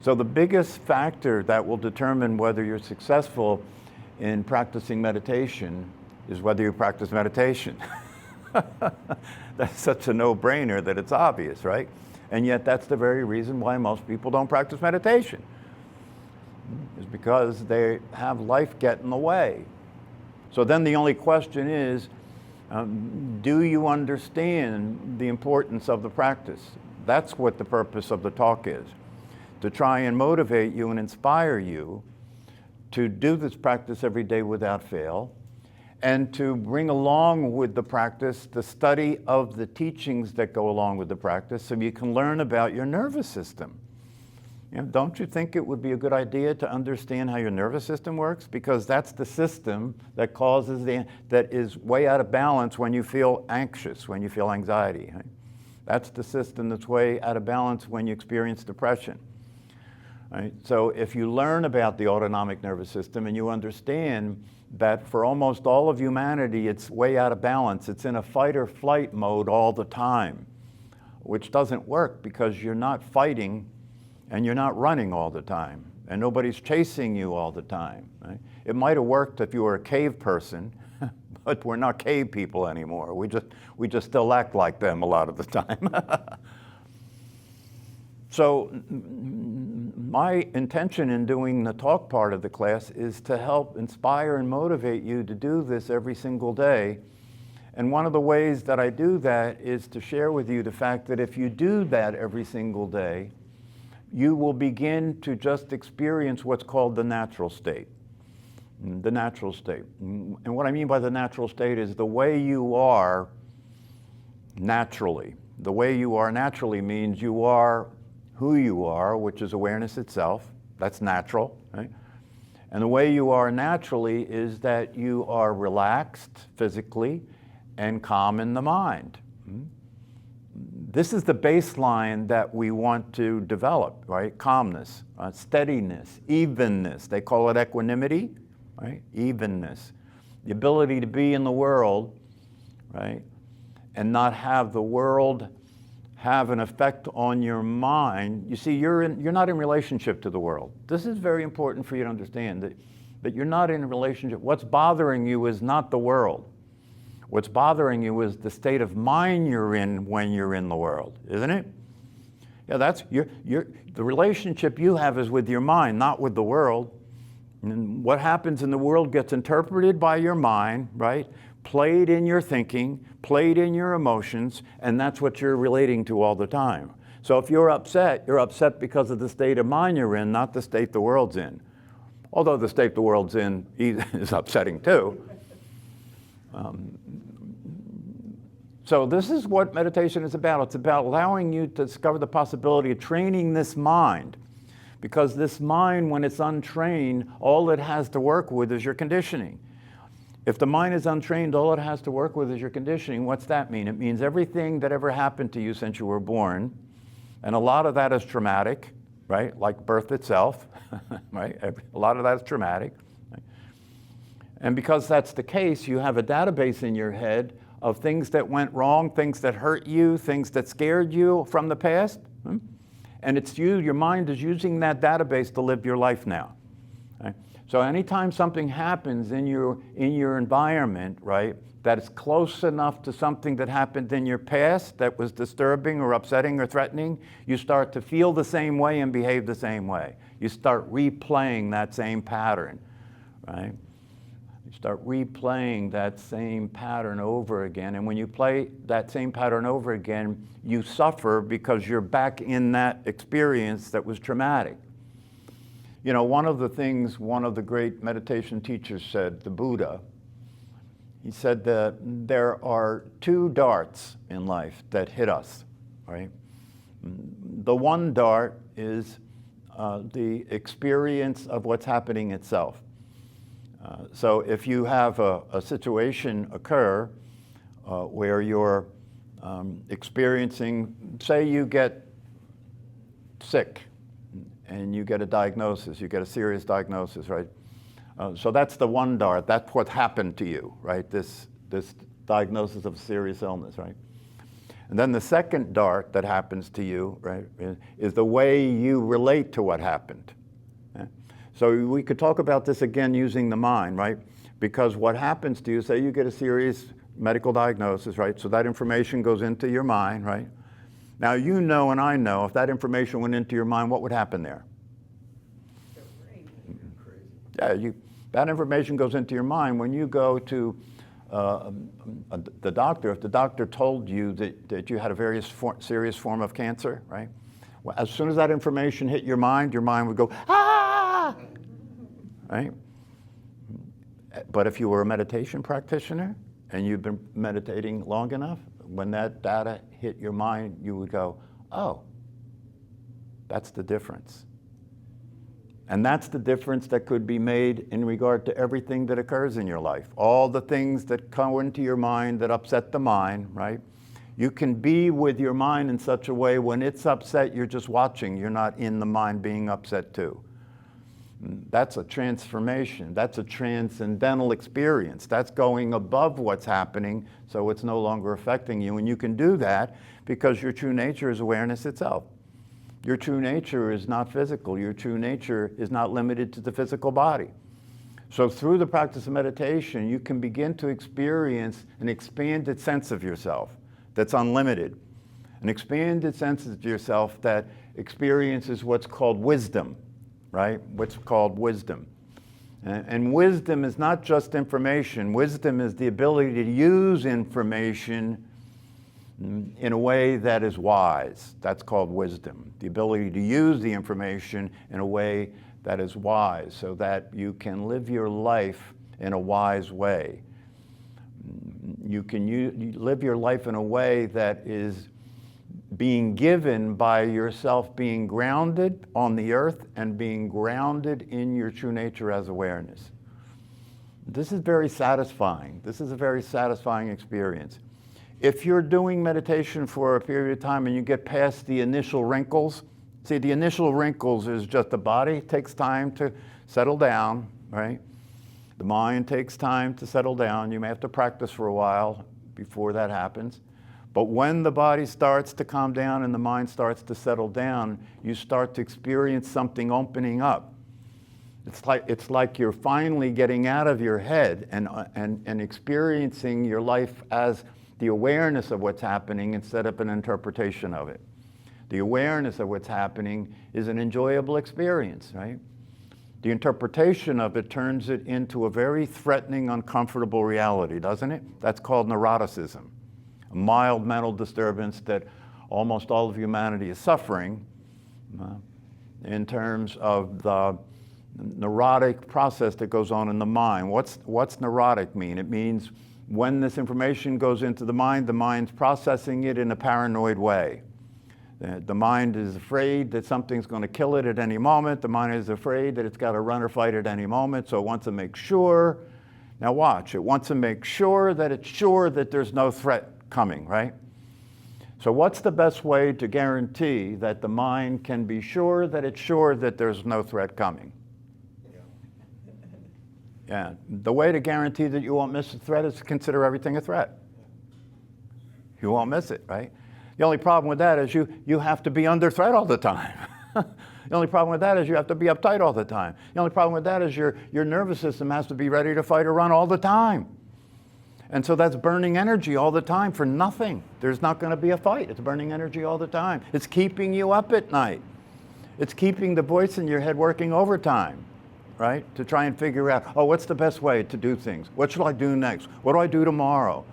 So the biggest factor that will determine whether you're successful in practicing meditation is whether you practice meditation. That's such a no-brainer that it's obvious, right? And yet that's the very reason why most people don't practice meditation, is because they have life get in the way. So then the only question is, do you understand the importance of the practice? That's what the purpose of the talk is, to try and motivate you and inspire you to do this practice every day without fail, and to bring along with the practice the study of the teachings that go along with the practice so you can learn about your nervous system. You know, don't you think it would be a good idea to understand how your nervous system works? Because that's the system that that is way out of balance when you feel anxious, when you feel anxiety. Right? That's the system that's way out of balance when you experience depression. Right? So if you learn about the autonomic nervous system and you understand that for almost all of humanity, it's way out of balance. It's in a fight or flight mode all the time, which doesn't work because you're not fighting and you're not running all the time, and nobody's chasing you all the time. Right? It might have worked if you were a cave person, but we're not cave people anymore. We just still act like them a lot of the time. So my intention in doing the talk part of the class is to help inspire and motivate you to do this every single day. And one of the ways that I do that is to share with you the fact that if you do that every single day, you will begin to just experience what's called the natural state. The natural state. And what I mean by the natural state is the way you are naturally. The way you are naturally means you are who you are, which is awareness itself. That's natural, right? And the way you are naturally is that you are relaxed physically and calm in the mind. This is the baseline that we want to develop, right? Calmness, steadiness, evenness. They call it equanimity, right? Evenness. The ability to be in the world, right? And not have the world have an effect on your mind. You see, you're not in relationship to the world. This is very important for you to understand, that you're not in a relationship. What's bothering you is not the world. What's bothering you is the state of mind you're in when you're in the world, isn't it? Yeah, that's the relationship you have is with your mind, not with the world. And what happens in the world gets interpreted by your mind, right? Played in your thinking, played in your emotions, and that's what you're relating to all the time. So if you're upset because of the state of mind you're in, not the state the world's in. Although the state the world's in is upsetting too. So this is what meditation is about. It's about allowing you to discover the possibility of training this mind. Because this mind, when it's untrained, all it has to work with is your conditioning. If the mind is untrained, all it has to work with is your conditioning. What's that mean? It means everything that ever happened to you since you were born, and a lot of that is traumatic, right? Like birth itself, right? A lot of that is traumatic. Right? And because that's the case, you have a database in your head of things that went wrong, things that hurt you, things that scared you from the past. And it's your mind is using that database to live your life now. Right? So anytime something happens in your environment, right, that is close enough to something that happened in your past that was disturbing or upsetting or threatening, you start to feel the same way and behave the same way. You start replaying that same pattern, right? You start replaying that same pattern over again. And when you play that same pattern over again, you suffer because you're back in that experience that was traumatic. You know, one of the things one of the great meditation teachers said, the Buddha, he said that there are two darts in life that hit us, right? The one dart is the experience of what's happening itself. So if you have a situation occur where you're experiencing, say you get sick and you get a diagnosis, you get a serious diagnosis, right? So that's the one dart, that's what happened to you, right? This diagnosis of a serious illness, right? And then the second dart that happens to you, right, is the way you relate to what happened. Okay? So we could talk about this again using the mind, right? Because what happens to you, say you get a serious medical diagnosis, right? So that information goes into your mind, right? Now you know and I know if that information went into your mind, what would happen there? Yeah, that information goes into your mind. When you go to the doctor, if the doctor told you that you had a very serious form of cancer, right? Well, as soon as that information hit your mind would go, ah! Right? But if you were a meditation practitioner and you've been meditating long enough, when that data hit your mind, you would go, oh, that's the difference. And that's the difference that could be made in regard to everything that occurs in your life. All the things that come into your mind that upset the mind, right? You can be with your mind in such a way when it's upset, you're just watching. You're not in the mind being upset too. That's a transformation. That's a transcendental experience. That's going above what's happening, so it's no longer affecting you. And you can do that because your true nature is awareness itself. Your true nature is not physical. Your true nature is not limited to the physical body. So through the practice of meditation, you can begin to experience an expanded sense of yourself that's unlimited. An expanded sense of yourself that experiences what's called wisdom, right? What's called wisdom. And wisdom is not just information. Wisdom is the ability to use information in a way that is wise. That's called wisdom. The ability to use the information in a way that is wise so that you can live your life in a wise way. You can live your life in a way that is being given by yourself being grounded on the earth and being grounded in your true nature as awareness. This is very satisfying. This is a very satisfying experience. If you're doing meditation for a period of time and you get past the initial wrinkles, see, the initial wrinkles is just the body takes time to settle down, right? The mind takes time to settle down. You may have to practice for a while before that happens. But when the body starts to calm down and the mind starts to settle down, you start to experience something opening up. It's like you're finally getting out of your head and experiencing your life as the awareness of what's happening instead of an interpretation of it. The awareness of what's happening is an enjoyable experience, right? The interpretation of it turns it into a very threatening, uncomfortable reality, doesn't it? That's called neuroticism, a mild mental disturbance that almost all of humanity is suffering in terms of the neurotic process that goes on in the mind. What's neurotic mean? It means when this information goes into the mind's processing it in a paranoid way. The mind is afraid that something's going to kill it at any moment. The mind is afraid that it's got to run or fight at any moment, so it wants to make sure. Now watch, it wants to make sure that it's sure that there's no threat coming, right? So what's the best way to guarantee that the mind can be sure that it's sure that there's no threat coming? Yeah, the way to guarantee that you won't miss a threat is to consider everything a threat. You won't miss it, right? The only problem with that is you have to be under threat all the time. The only problem with that is you have to be uptight all the time. The only problem with that is your nervous system has to be ready to fight or run all the time. And so that's burning energy all the time for nothing. There's not going to be a fight. It's burning energy all the time. It's keeping you up at night. It's keeping the voice in your head working overtime, right? To try and figure out, oh, what's the best way to do things? What should I do next? What do I do tomorrow?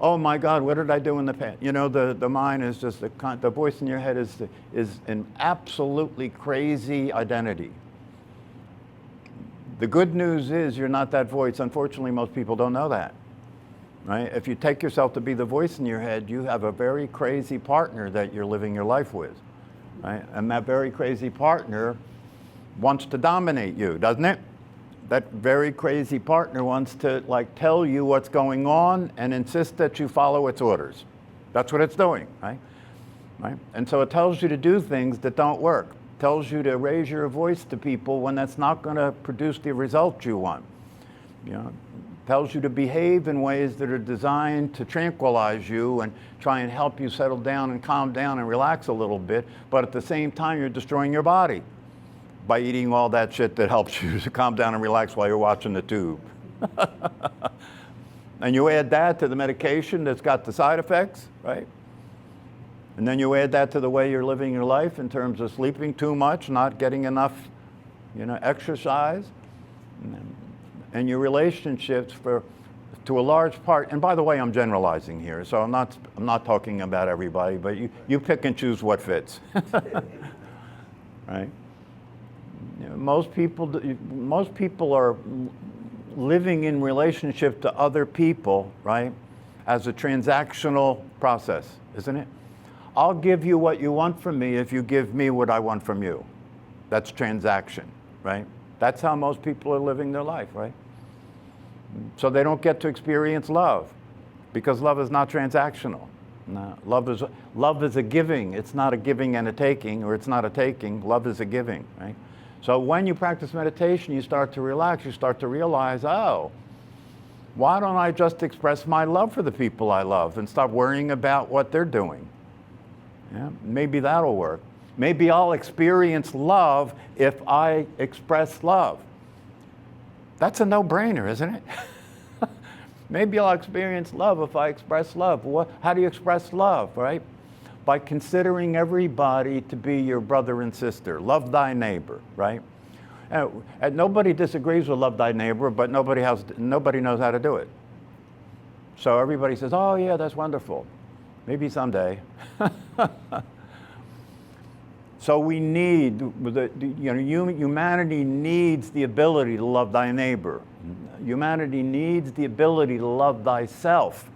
Oh my God, what did I do in the past? You know, the mind is just, the voice in your head is an absolutely crazy identity. The good news is you're not that voice. Unfortunately, most people don't know that, right? If you take yourself to be the voice in your head, you have a very crazy partner that you're living your life with, right? And that very crazy partner wants to dominate you, doesn't it? That very crazy partner wants to tell you what's going on and insist that you follow its orders. That's what it's doing, right? And so it tells you to do things that don't work. It tells you to raise your voice to people when that's not going to produce the result you want. You know, tells you to behave in ways that are designed to tranquilize you and try and help you settle down and calm down and relax a little bit, but at the same time you're destroying your body by eating all that shit that helps you to calm down and relax while you're watching the tube. And you add that to the medication that's got the side effects, right? And then you add that to the way you're living your life in terms of sleeping too much, not getting enough, exercise, and your relationships to a large part. And by the way, I'm generalizing here, so I'm not talking about everybody, but you pick and choose what fits, right? Most people are living in relationship to other people, right, as a transactional process, isn't it? I'll give you what you want from me if you give me what I want from you. That's transaction, right? That's how most people are living their life, right? So they don't get to experience love because love is not transactional. No, love is a giving. It's not a giving and a taking, or it's not a taking. Love is a giving, right? So when you practice meditation, you start to relax, you start to realize, oh, why don't I just express my love for the people I love and stop worrying about what they're doing? Yeah, maybe that'll work. Maybe I'll experience love if I express love. That's a no-brainer, isn't it? Maybe I'll experience love if I express love. How do you express love, right? By considering everybody to be your brother and sister. Love thy neighbor, right? And nobody disagrees with love thy neighbor, but nobody knows how to do it. So everybody says, oh yeah, that's wonderful. Maybe someday. So we need, humanity needs the ability to love thy neighbor. Humanity needs the ability to love thyself,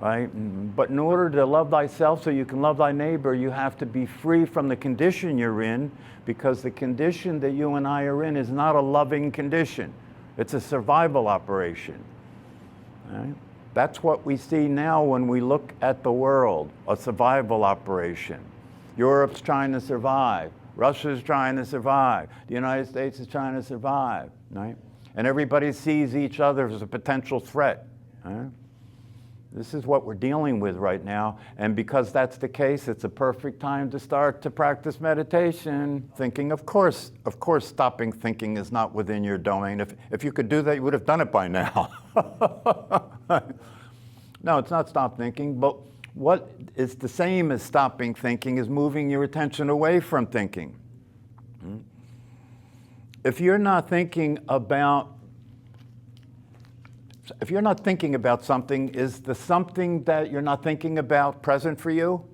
right? But in order to love thyself so you can love thy neighbor, you have to be free from the condition you're in, because the condition that you and I are in is not a loving condition. It's a survival operation, right? That's what we see now when we look at the world, a survival operation. Europe's trying to survive. Russia's trying to survive. The United States is trying to survive, right? And everybody sees each other as a potential threat, right? This is what we're dealing with right now. And because that's the case, it's a perfect time to start to practice meditation. Thinking, of course, stopping thinking is not within your domain. If you could do that, you would have done it by now. No, it's not stop thinking, but what is the same as stopping thinking is moving your attention away from thinking. If you're not thinking about something, is the something that you're not thinking about present for you?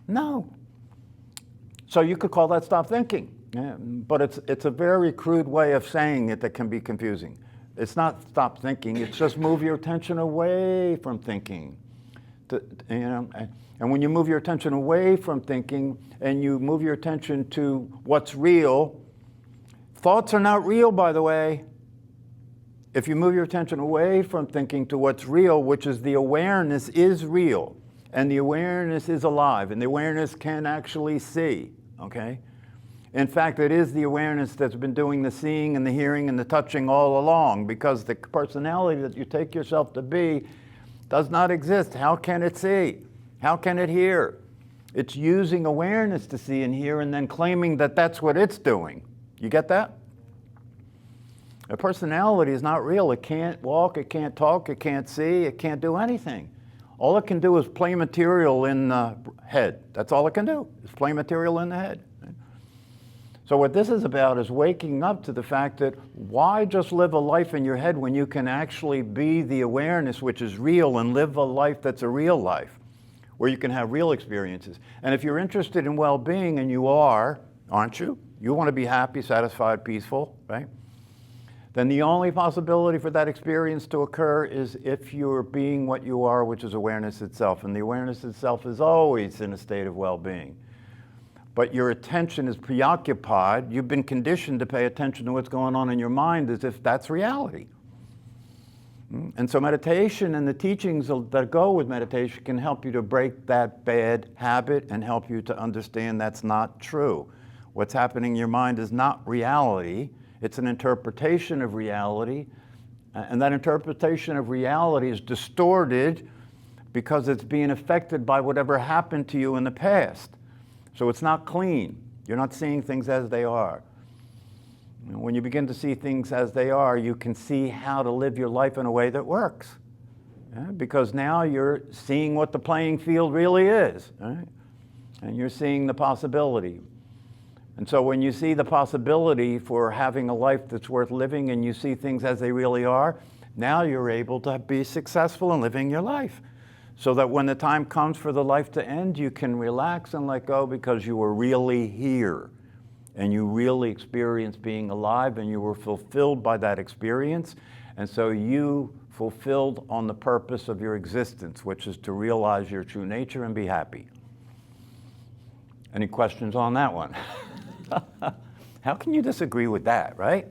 No. So you could call that stop thinking. Yeah, but it's a very crude way of saying it that can be confusing. It's not stop thinking, it's just move your attention away from thinking. And when you move your attention away from thinking and you move your attention to what's real, thoughts are not real, by the way. If you move your attention away from thinking to what's real, which is the awareness is real, and the awareness is alive, and the awareness can actually see, okay? In fact, it is the awareness that's been doing the seeing and the hearing and the touching all along, because the personality that you take yourself to be does not exist. How can it see? How can it hear? It's using awareness to see and hear and then claiming that that's what it's doing. You get that? A personality is not real. It can't walk, it can't talk, it can't see, it can't do anything. All it can do is play material in the head. That's all it can do, is play material in the head. So what this is about is waking up to the fact that why just live a life in your head when you can actually be the awareness which is real and live a life that's a real life, where you can have real experiences. And if you're interested in well-being, and you are, aren't you? You want to be happy, satisfied, peaceful, right? Then the only possibility for that experience to occur is if you're being what you are, which is awareness itself. And the awareness itself is always in a state of well-being. But your attention is preoccupied. You've been conditioned to pay attention to what's going on in your mind as if that's reality. And so meditation and the teachings that go with meditation can help you to break that bad habit and help you to understand that's not true. What's happening in your mind is not reality. It's an interpretation of reality And that interpretation of reality is distorted because it's being affected by whatever happened to you in the past. So it's not clean. You're not seeing things as they are. When you begin to see things as they are, you can see how to live your life in a way that works. Because now you're seeing what the playing field really is. Right? And you're seeing the possibility. And so when you see the possibility for having a life that's worth living and you see things as they really are, now you're able to be successful in living your life. So that when the time comes for the life to end, you can relax and let go because you were really here. And you really experienced being alive and you were fulfilled by that experience. And so you fulfilled on the purpose of your existence, which is to realize your true nature and be happy. Any questions on that one? How can you disagree with that, right?